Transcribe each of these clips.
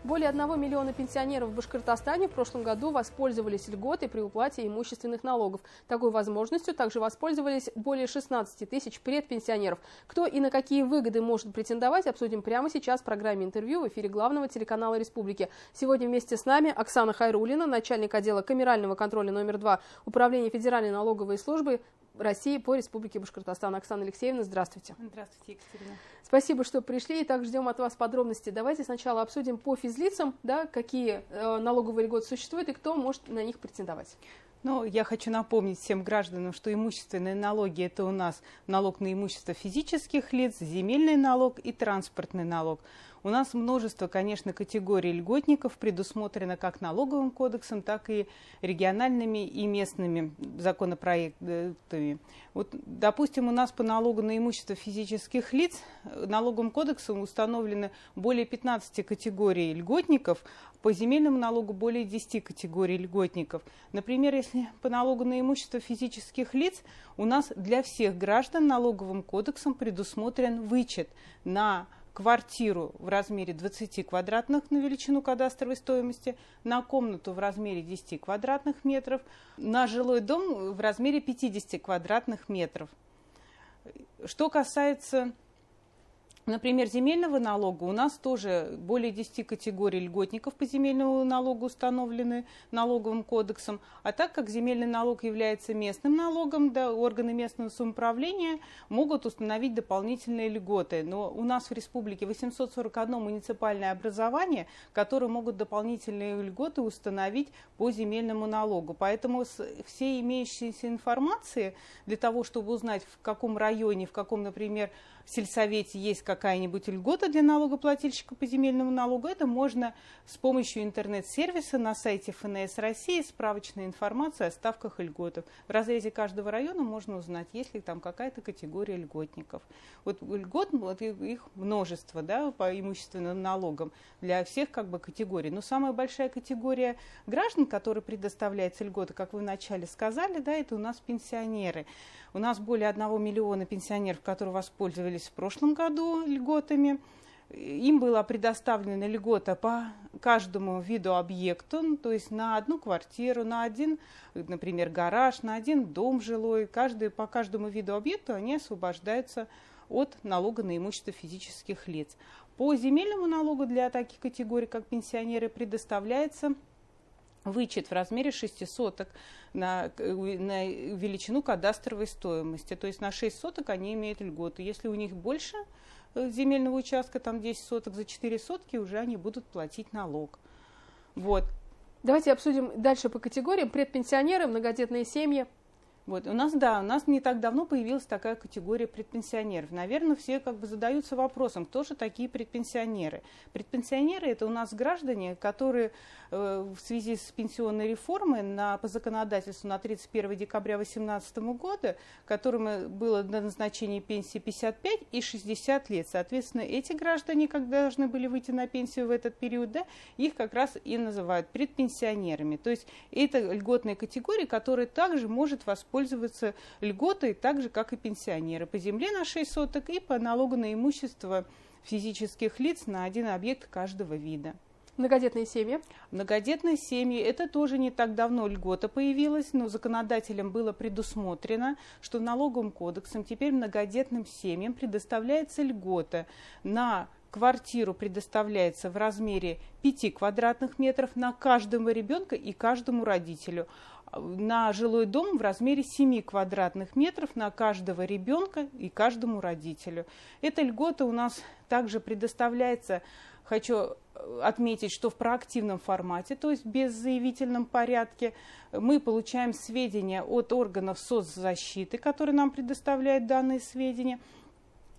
Более 1 миллиона пенсионеров в Башкортостане в прошлом году воспользовались льготой при уплате имущественных налогов. Такой возможностью также воспользовались более 16 тысяч предпенсионеров. Кто и на какие выгоды может претендовать, обсудим прямо сейчас в программе «Интервью» в эфире главного телеканала республики. Сегодня вместе с нами Оксана Хайруллина, начальник отдела камерального контроля номер 2 Управления Федеральной налоговой службы России по Республике Башкортостан. Оксана Алексеевна, здравствуйте. Здравствуйте, Екатерина. Спасибо, что пришли. И также ждем от вас подробности. Давайте сначала обсудим по физлицам, какие налоговые льготы существуют и кто может на них претендовать. Ну, я хочу напомнить всем гражданам, что имущественные налоги – это у нас налог на имущество физических лиц, земельный налог и транспортный налог. У нас множество, конечно, категорий льготников предусмотрено как налоговым кодексом, так и региональными и местными законопроектами. Вот, допустим, у нас по налогу на имущество физических лиц налоговым кодексом установлены более 15 категорий льготников, по земельному налогу более 10 категорий льготников. Например, если по налогу на имущество физических лиц у нас для всех граждан налоговым кодексом предусмотрен вычет на квартиру в размере 20 квадратных на величину кадастровой стоимости, на комнату в размере 10 квадратных метров, на жилой дом в размере 50 квадратных метров. Что касается, например, земельного налога, у нас тоже более 10 категорий льготников по земельному налогу установлены налоговым кодексом. А так как земельный налог является местным налогом, да, органы местного самоуправления могут установить дополнительные льготы. Но у нас в республике 841 муниципальное образование, которые могут дополнительные льготы установить по земельному налогу. Поэтому все имеющиеся информации для того, чтобы узнать, в каком районе, в каком, например, сельсовете есть какая-нибудь льгота для налогоплательщика по земельному налогу, это можно с помощью интернет-сервиса на сайте ФНС России, справочная информация о ставках и льготах. В разрезе каждого района можно узнать, есть ли там какая-то категория льготников. Вот льгот, вот их множество, да, по имущественным налогам для всех категорий. Но самая большая категория граждан, которые предоставляется льгота, как вы вначале сказали, да, это у нас пенсионеры. У нас более 1 миллиона пенсионеров, которые воспользовались в прошлом году льготами. Им была предоставлена льгота по каждому виду объекту, то есть на одну квартиру, на один, например, гараж, на один дом жилой. По каждому виду объекта они освобождаются от налога на имущество физических лиц. По земельному налогу для таких категорий, как пенсионеры, предоставляется вычет в размере 6 соток на величину кадастровой стоимости. То есть на 6 соток они имеют льготу. Если у них больше земельного участка, там 10 соток, за 4 сотки уже они будут платить налог. Вот. Давайте обсудим дальше по категориям. Предпенсионеры, многодетные семьи. Вот. У нас не так давно появилась такая категория предпенсионеров. Наверное, все задаются вопросом, кто же такие предпенсионеры. Предпенсионеры – это у нас граждане, которые в связи с пенсионной реформой по законодательству на 31 декабря 2018 года, которым было на назначение пенсии 55 и 60 лет. Соответственно, эти граждане, когда должны были выйти на пенсию в этот период, да, их как раз и называют предпенсионерами. То есть это льготная категория, которая также может воспользоваться льготой, так же, как и пенсионеры. По земле на 6 соток и по налогу на имущество физических лиц на один объект каждого вида. Многодетные семьи. Многодетные семьи – это тоже не так давно льгота появилась, но законодателем было предусмотрено, что налоговым кодексом теперь многодетным семьям предоставляется льгота на квартиру предоставляется в размере 5 квадратных метров на каждого ребенка и каждому родителю. На жилой дом в размере 7 квадратных метров на каждого ребенка и каждому родителю. Эта льгота у нас также предоставляется, хочу отметить, что в проактивном формате, то есть без заявительном порядке, мы получаем сведения от органов соцзащиты, которые нам предоставляют данные сведения.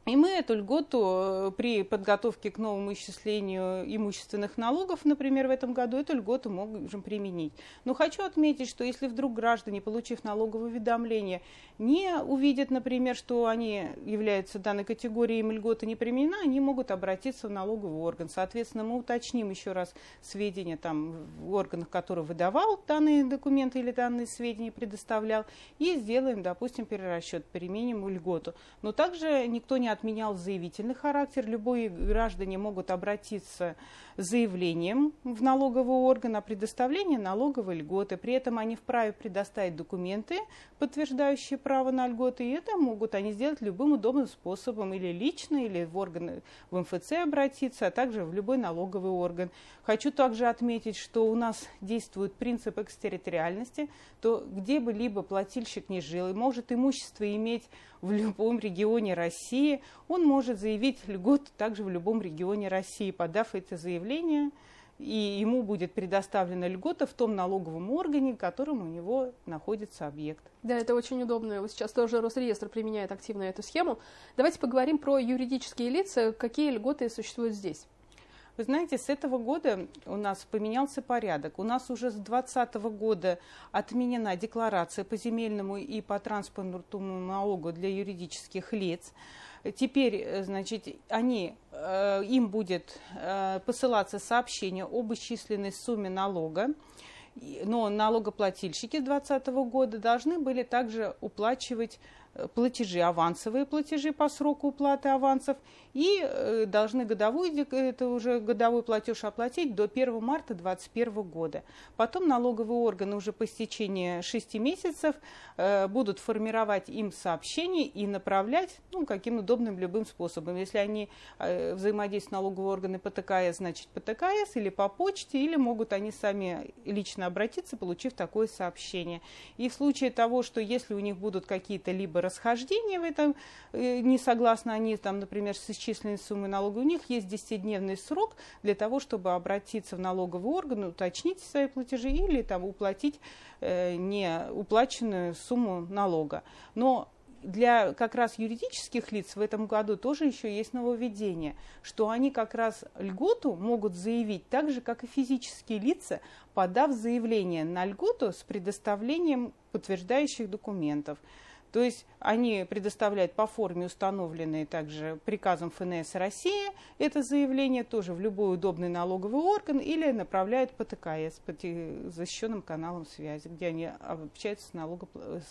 И мы эту льготу при подготовке к новому исчислению имущественных налогов, например, в этом году, эту льготу можем применить. Но хочу отметить, что если вдруг граждане, получив налоговое уведомление, не увидят, например, что они являются данной категорией, им льгота не применена, они могут обратиться в налоговый орган. Соответственно, мы уточним еще раз сведения там, в органах, который выдавал данные документы или данные сведения предоставлял, и сделаем, допустим, перерасчет, применим льготу. Но также никто не отменял заявительный характер. Любые граждане могут обратиться с заявлением в налоговый орган о предоставлении налоговой льготы. При этом они вправе предоставить документы, подтверждающие право на льготы, и это могут они сделать любым удобным способом, или лично, или в органы, в МФЦ обратиться, а также в любой налоговый орган. Хочу также отметить, что у нас действует принцип экстерриториальности, то где бы либо плательщик не жил и может имущество иметь в любом регионе России, он может заявить льготу также в любом регионе России, подав это заявление, и ему будет предоставлена льгота в том налоговом органе, в котором у него находится объект. Да, это очень удобно. Вот сейчас тоже Росреестр применяет активно эту схему. Давайте поговорим про юридические лица. Какие льготы существуют здесь? Вы знаете, с этого года у нас поменялся порядок. У нас уже с 2020 года отменена декларация по земельному и по транспортному налогу для юридических лиц. Теперь, значит, им будет посылаться сообщение об исчисленной сумме налога, но налогоплательщики с 2020 года должны были также уплачивать платежи, авансовые платежи по сроку уплаты авансов, и должны это уже годовой платеж оплатить до 1 марта 2021 года. Потом налоговые органы уже по истечении 6 месяцев будут формировать им сообщения и направлять каким удобным любым способом. Если они взаимодействуют с налоговыми органами по ТКС, значит по ТКС или по почте, или могут они сами лично обратиться, получив такое сообщение. И в случае того, что если у них будут какие-то либо расхождения в этом, не согласны они, там, например, с исчисленной суммой налога, у них есть 10-дневный срок для того, чтобы обратиться в налоговый орган, уточнить свои платежи или там уплатить неуплаченную сумму налога. Но для как раз юридических лиц в этом году тоже еще есть нововведение, что они как раз льготу могут заявить так же, как и физические лица, подав заявление на льготу с предоставлением подтверждающих документов. То есть они предоставляют по форме, установленной также приказом ФНС России, это заявление тоже в любой удобный налоговый орган, или направляют по ТКС, по защищенным каналам связи, где они общаются с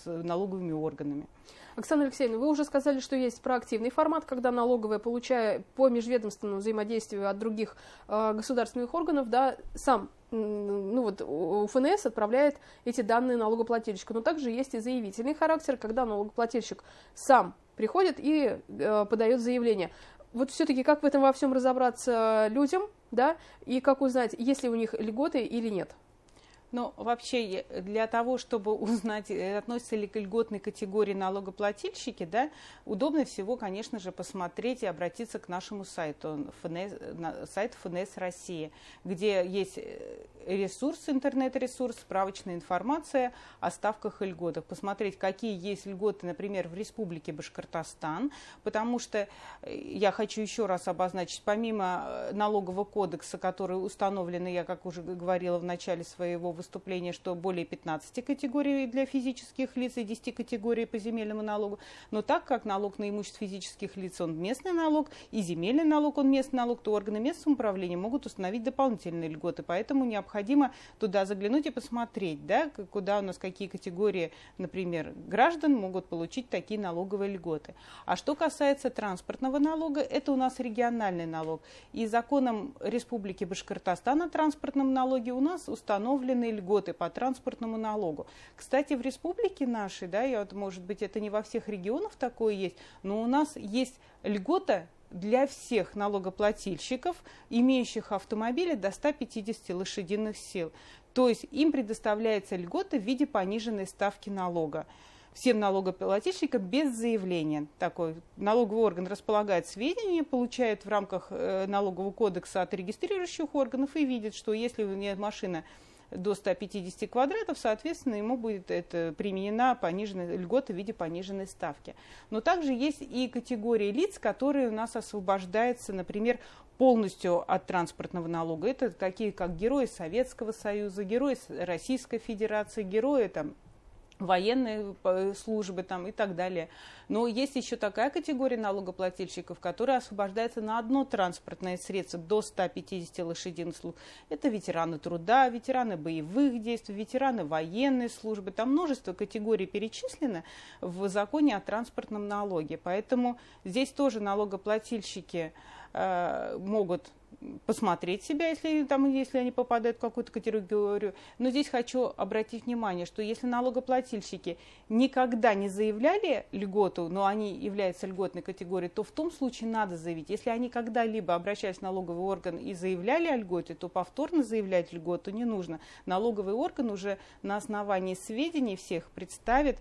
налоговыми органами. Оксана Алексеевна, вы уже сказали, что есть проактивный формат, когда налоговая, получая по межведомственному взаимодействию от других государственных органов, да, сам ФНС отправляет эти данные налогоплательщику. Но также есть и заявительный характер, когда налогоплательщик сам приходит и подает заявление. Вот все-таки как в этом во всем разобраться людям, да, и как узнать, есть ли у них льготы или нет? Но вообще для того, чтобы узнать, относятся ли к льготной категории налогоплательщики, да, удобно всего, конечно же, посмотреть и обратиться к нашему сайту, сайт ФНС России, где есть ресурс, интернет-ресурс, справочная информация о ставках и льготах. Посмотреть, какие есть льготы, например, в Республике Башкортостан, потому что я хочу еще раз обозначить, помимо налогового кодекса, который установлен, я, как уже говорила в начале своего выступления, что более 15 категорий для физических лиц и 10 категорий по земельному налогу. Но так как налог на имущество физических лиц, он местный налог, и земельный налог, он местный налог, то органы местного самоуправления могут установить дополнительные льготы. Поэтому необходимо туда заглянуть и посмотреть, да, куда у нас какие категории, например, граждан могут получить такие налоговые льготы. А что касается транспортного налога, это у нас региональный налог. И законом Республики Башкортостан о транспортном налоге у нас установлены льготы по транспортному налогу. Кстати, в республике нашей, да, может быть, это не во всех регионах такое есть, но у нас есть льгота для всех налогоплательщиков, имеющих автомобили до 150 лошадиных сил. То есть им предоставляется льгота в виде пониженной ставки налога. Всем налогоплательщикам без заявления. Такой налоговый орган располагает сведения, получает в рамках налогового кодекса от регистрирующих органов и видит, что если у него машина до 150 квадратов, соответственно, ему будет применена пониженная льгота в виде пониженной ставки. Но также есть и категории лиц, которые у нас освобождаются, например, полностью от транспортного налога. Это такие, как герои Советского Союза, герои Российской Федерации, герои военные службы там, и так далее. Но есть еще такая категория налогоплательщиков, которая освобождается на одно транспортное средство до 150 лошадиных сил. Это ветераны труда, ветераны боевых действий, ветераны военной службы. Там множество категорий перечислено в законе о транспортном налоге. Поэтому здесь тоже налогоплательщики могут посмотреть себя, если они попадают в какую-то категорию. Но здесь хочу обратить внимание, что если налогоплательщики никогда не заявляли льготу, но они являются льготной категорией, то в том случае надо заявить. Если они когда-либо обращались в налоговый орган и заявляли о льготе, то повторно заявлять льготу не нужно. Налоговый орган уже на основании сведений всех представит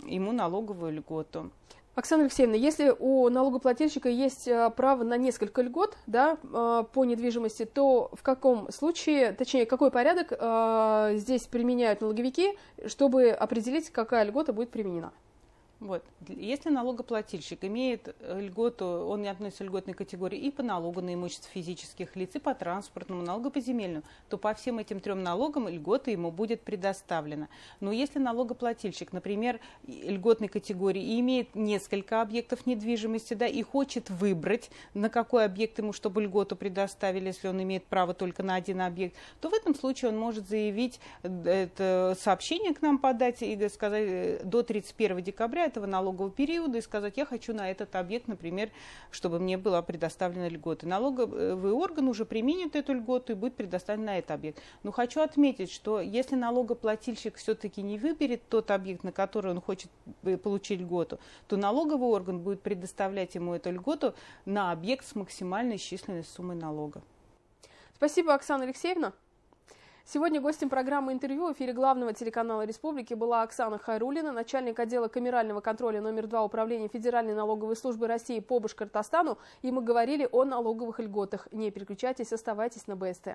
ему налоговую льготу. Оксана Алексеевна, если у налогоплательщика есть право на несколько льгот, да, по недвижимости, то в каком случае, точнее, какой порядок здесь применяют налоговики, чтобы определить, какая льгота будет применена? Вот. Если налогоплательщик имеет льготу, он не относится к льготной категории и по налогу на имущество физических лиц, и по транспортному, налогу по земельному, то по всем этим 3 налогам льгота ему будет предоставлена. Но если налогоплательщик, например, льготной категории и имеет несколько объектов недвижимости, да, и хочет выбрать, на какой объект ему, чтобы льготу предоставили, если он имеет право только на один объект, то в этом случае он может заявить, это сообщение к нам подать и сказать до 31 декабря этого налогового периода и сказать, я хочу на этот объект, например, чтобы мне была предоставлена льгота. Налоговый орган уже применит эту льготу и будет предоставлен на этот объект. Но хочу отметить, что если налогоплательщик все-таки не выберет тот объект, на который он хочет получить льготу, то налоговый орган будет предоставлять ему эту льготу на объект с максимальной исчисленной суммой налога. Спасибо, Оксана Алексеевна. Сегодня гостем программы «Интервью» в эфире главного телеканала Республики была Оксана Хайруллина, начальник отдела камерального контроля номер 2 Управления Федеральной налоговой службы России по Башкортостану. И мы говорили о налоговых льготах. Не переключайтесь, оставайтесь на БСТ.